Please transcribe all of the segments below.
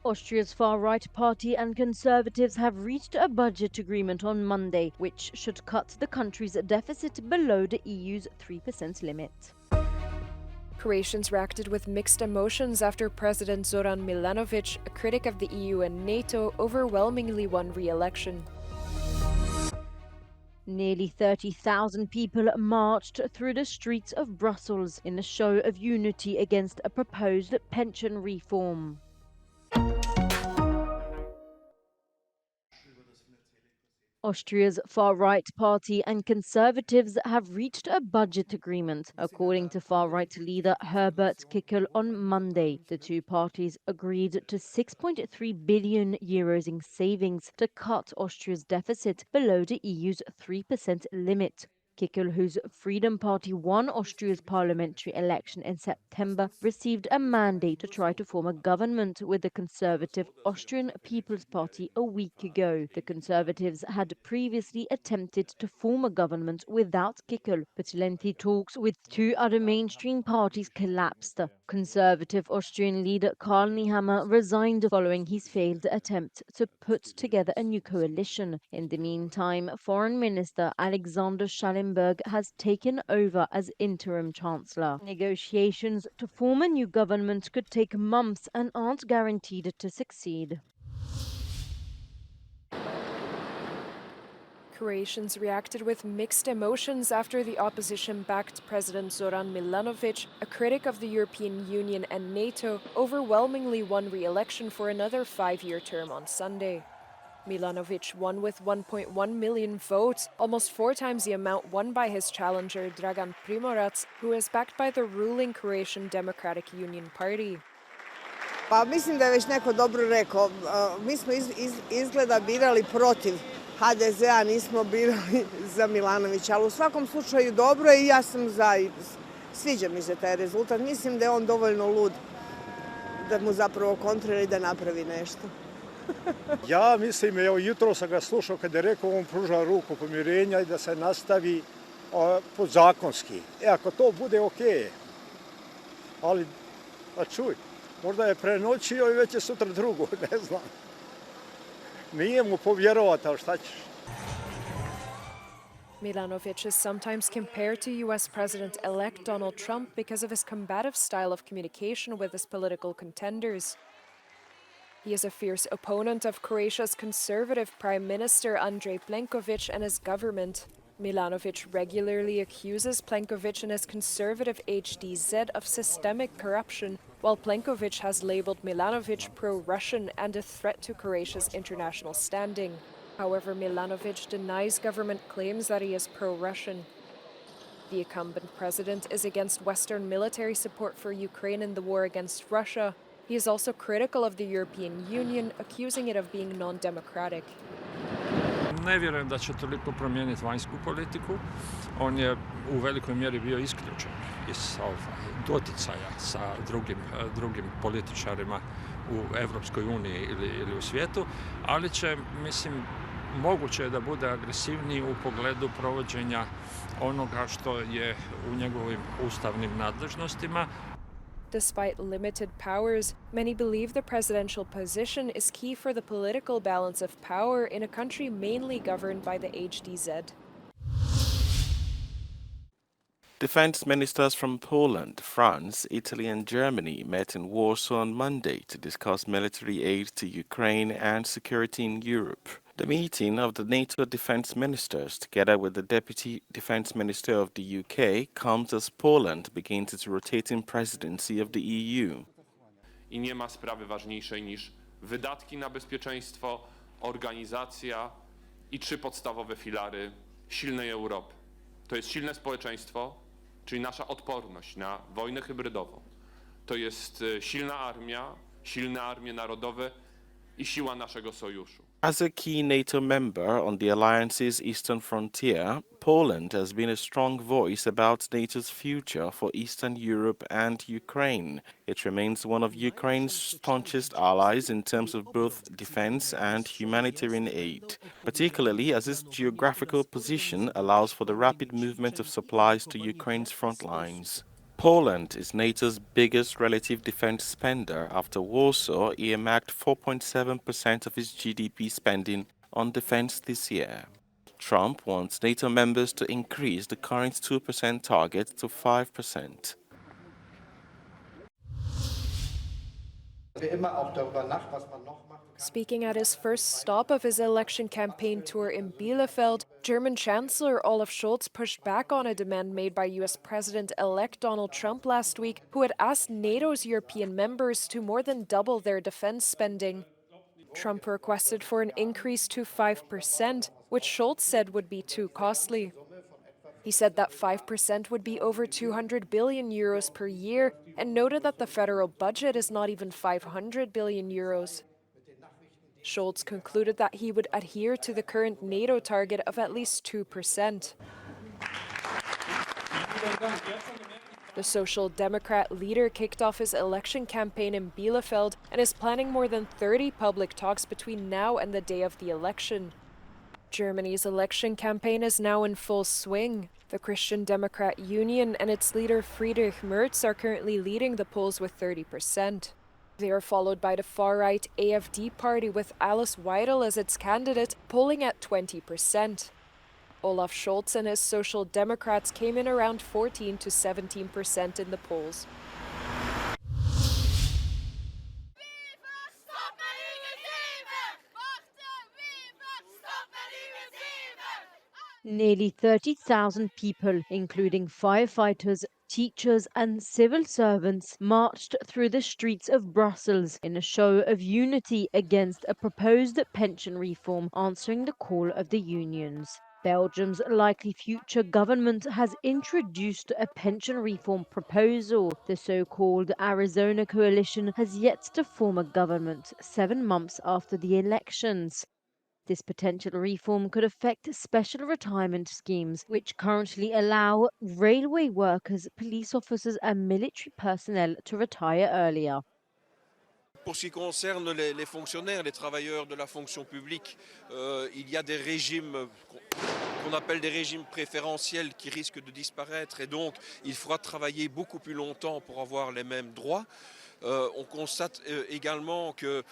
Austria's far-right party and Conservatives have reached a budget agreement on Monday, which should cut the country's deficit below the EU's 3% limit. Croatians reacted with mixed emotions after President Zoran Milanovic, a critic of the EU and NATO, overwhelmingly won re-election. Nearly 30,000 people marched through the streets of Brussels in a show of unity against a proposed pension reform. Austria's far-right party and Conservatives have reached a budget agreement, according to far-right leader Herbert Kickl on Monday. The two parties agreed to 6.3 billion euros in savings to cut Austria's deficit below the EU's 3% limit. Kickl, whose Freedom Party won Austria's parliamentary election in September, received a mandate to try to form a government with the conservative Austrian People's Party a week ago. The Conservatives had previously attempted to form a government without Kickl, but lengthy talks with two other mainstream parties collapsed. Conservative Austrian leader Karl Nehammer resigned following his failed attempt to put together a new coalition. In the meantime, Foreign Minister Alexander Schallenberg has taken over as interim chancellor. Negotiations to form a new government could take months and aren't guaranteed to succeed. Croatians reacted with mixed emotions after the opposition-backed President Zoran Milanovic, a critic of the European Union and NATO, overwhelmingly won re-election for another 5-year term on Sunday. Milanovic won with 1.1 million votes, almost 4 times the amount won by his challenger Dragan Primorac, who is backed by the ruling Croatian Democratic Union Party. Pa mislim da je već neko dobro rekao, mi smo izgleda birali protiv HDZ-a, nismo birali za Milanovića, ali u svakom slučaju dobro je i ja sam za. Sviđa mi se taj rezultat, mislim da je on dovoljno lud da mu zapravo kontrira i da napravi nešto. Ja mislim, evo jutro sam ga slušao kada je rekao on pruža ruku pomirenja i da se nastavi podzakonski. Ako to bude okej. Ali, a čuj, možda je prenoćio i već je sutra drugo, ne znam. Nije mu povjerovati, ali šta ćeš? Milanovic is sometimes compared to US President-elect Donald Trump because of his combative style of communication with his political contenders. He is a fierce opponent of Croatia's conservative Prime Minister Andrej Plenković and his government. Milanovic regularly accuses Plenković and his conservative HDZ of systemic corruption, while Plenković has labeled Milanovic pro-Russian and a threat to Croatia's international standing. However, Milanovic denies government claims that he is pro-Russian. The incumbent president is against Western military support for Ukraine in the war against Russia. He is also critical of the European Union, accusing it of being non-democratic. Ne vjerujem da će toliko promijeniti vanjsku politiku. On je u velikoj mjeri bio isključen iz doticaja sa drugim političarima u Europskoj uniji ili u svijetu, ali će, mislim, moguće je da bude agresivniji u pogledu provođenja onoga što je u njegovim ustavnim nadležnostima. Despite limited powers, many believe the presidential position is key for the political balance of power in a country mainly governed by the HDZ. Defense ministers from Poland, France, Italy and Germany met in Warsaw on Monday to discuss military aid to Ukraine and security in Europe. The meeting of the NATO defense ministers, together with the Deputy Defense Minister of the UK, comes as Poland begins its rotating presidency of the EU. I nie ma sprawy ważniejszej niż wydatki na bezpieczeństwo, organizacja i 3 podstawowe filary silnej Europy. To jest silne społeczeństwo, czyli nasza odporność na wojnę hybrydową. To jest silne armie narodowe i siła naszego sojuszu. As a key NATO member on the alliance's eastern frontier, Poland has been a strong voice about NATO's future for Eastern Europe and Ukraine. It remains one of Ukraine's staunchest allies in terms of both defense and humanitarian aid, particularly as its geographical position allows for the rapid movement of supplies to Ukraine's front lines. Poland is NATO's biggest relative defense spender after Warsaw earmarked 4.7% of its GDP spending on defense this year. Trump wants NATO members to increase the current 2% target to 5%. Speaking at his first stop of his election campaign tour in Bielefeld, German Chancellor Olaf Scholz pushed back on a demand made by US President-elect Donald Trump last week, who had asked NATO's European members to more than double their defense spending. Trump requested for an increase to 5%, which Scholz said would be too costly. He said that 5% would be over 200 billion euros per year and noted that the federal budget is not even 500 billion euros. Scholz concluded that he would adhere to the current NATO target of at least 2%. The Social Democrat leader kicked off his election campaign in Bielefeld and is planning more than 30 public talks between now and the day of the election. Germany's election campaign is now in full swing. The Christian Democrat Union and its leader Friedrich Merz are currently leading the polls with 30%. They are followed by the far-right AfD party with Alice Weidel as its candidate, polling at 20%. Olaf Scholz and his Social Democrats came in around 14 to 17% in the polls. Nearly 30,000 people, including firefighters, teachers and civil servants, marched through the streets of Brussels in a show of unity against a proposed pension reform, answering the call of the unions. Belgium's likely future government has introduced a pension reform proposal. The so-called Arizona coalition has yet to form a government 7 months after the elections. This potential reform could affect special retirement schemes, which currently allow railway workers, police officers and military personnel to retire earlier. Pour ce qui concerne les fonctionnaires, les travailleurs de la fonction publique, il y a des régimes qu'on appelle des régimes préférentiels qui risquent de disparaître et donc il faudra travailler beaucoup plus longtemps pour avoir les mêmes droits. On constate également que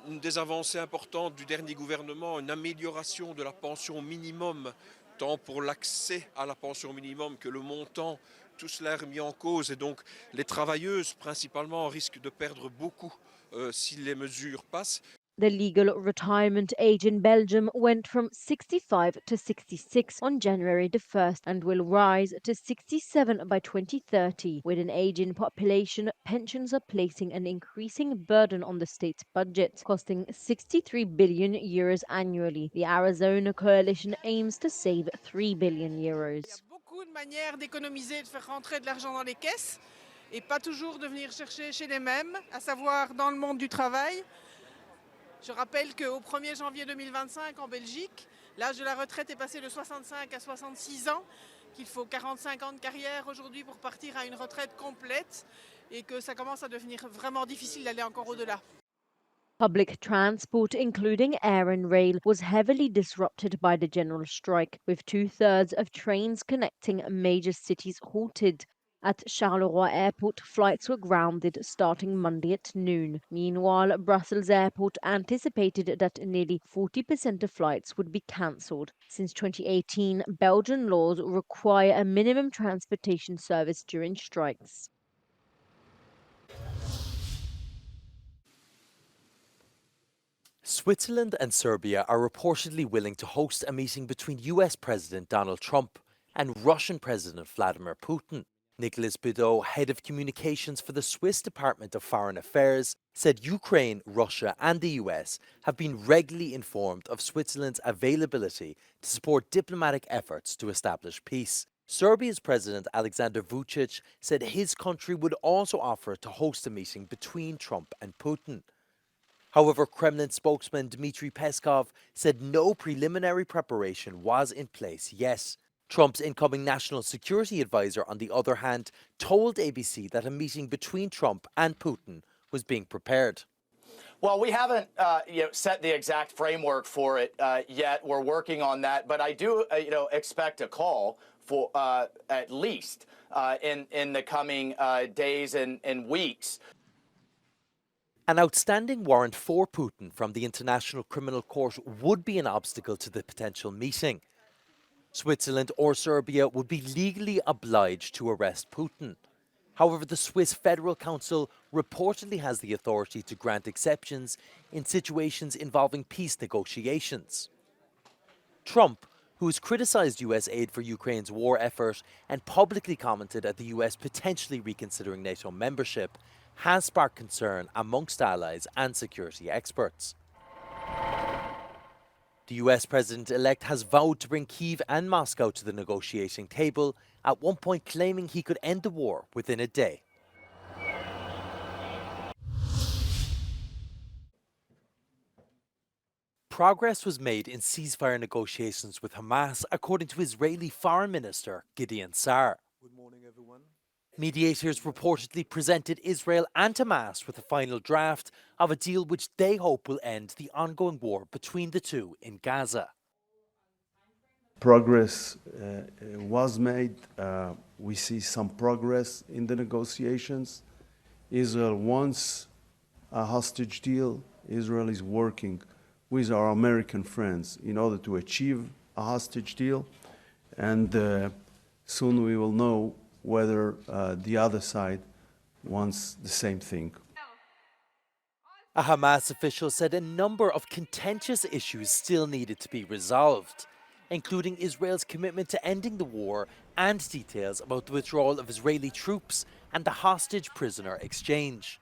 une des avancées importantes du dernier gouvernement, une amélioration de la pension minimum, tant pour l'accès à la pension minimum que le montant, tout cela est remis en cause et donc les travailleuses principalement risquent de perdre beaucoup si les mesures passent. The legal retirement age in Belgium went from 65 to 66 on January the 1st and will rise to 67 by 2030. With an aging population, pensions are placing an increasing burden on the state's budget, costing 63 billion euros annually. The Arizona coalition aims to save 3 billion euros. Il y a beaucoup de manières d'économiser, de faire rentrer de l'argent dans les caisses et pas toujours de venir chercher chez les mêmes, à savoir dans le monde du travail. Je rappelle qu'au 1er janvier 2025, en Belgique, l'âge de la retraite est passé de 65 à 66 ans, qu'il faut 45 ans de carrière aujourd'hui pour partir à une retraite complète et que ça commence à devenir vraiment difficile d'aller encore au-delà. Public transport, including air and rail, was heavily disrupted by the general strike, with 2/3 of trains connecting major cities halted. At Charleroi Airport, flights were grounded starting Monday at noon. Meanwhile, Brussels Airport anticipated that nearly 40% of flights would be cancelled. Since 2018, Belgian laws require a minimum transportation service during strikes. Switzerland and Serbia are reportedly willing to host a meeting between US President Donald Trump and Russian President Vladimir Putin. Nicolas Bedeau, head of communications for the Swiss Department of Foreign Affairs, said Ukraine, Russia and the US have been regularly informed of Switzerland's availability to support diplomatic efforts to establish peace. Serbia's President Alexander Vučić said his country would also offer to host a meeting between Trump and Putin. However, Kremlin spokesman Dmitry Peskov said no preliminary preparation was in place yet. Trump's incoming national security advisor, on the other hand, told ABC that a meeting between Trump and Putin was being prepared. Well, we haven't set the exact framework for it yet. We're working on that. But I do expect a call for at least in the coming days and weeks. An outstanding warrant for Putin from the International Criminal Court would be an obstacle to the potential meeting. Switzerland or Serbia would be legally obliged to arrest Putin. However, the Swiss Federal Council reportedly has the authority to grant exceptions in situations involving peace negotiations. Trump, who has criticised US aid for Ukraine's war effort and publicly commented at the US potentially reconsidering NATO membership, has sparked concern amongst allies and security experts. The US president-elect has vowed to bring Kyiv and Moscow to the negotiating table, at one point claiming he could end the war within a day. Progress was made in ceasefire negotiations with Hamas, according to Israeli Foreign Minister Gideon Sa'ar. Good morning, everyone. Mediators reportedly presented Israel and Hamas with a final draft of a deal which they hope will end the ongoing war between the two in Gaza. Progress was made. We see some progress in the negotiations. Israel wants a hostage deal. Israel is working with our American friends in order to achieve a hostage deal. And soon we will know whether the other side wants the same thing. A Hamas official said a number of contentious issues still needed to be resolved, including Israel's commitment to ending the war and details about the withdrawal of Israeli troops and the hostage prisoner exchange.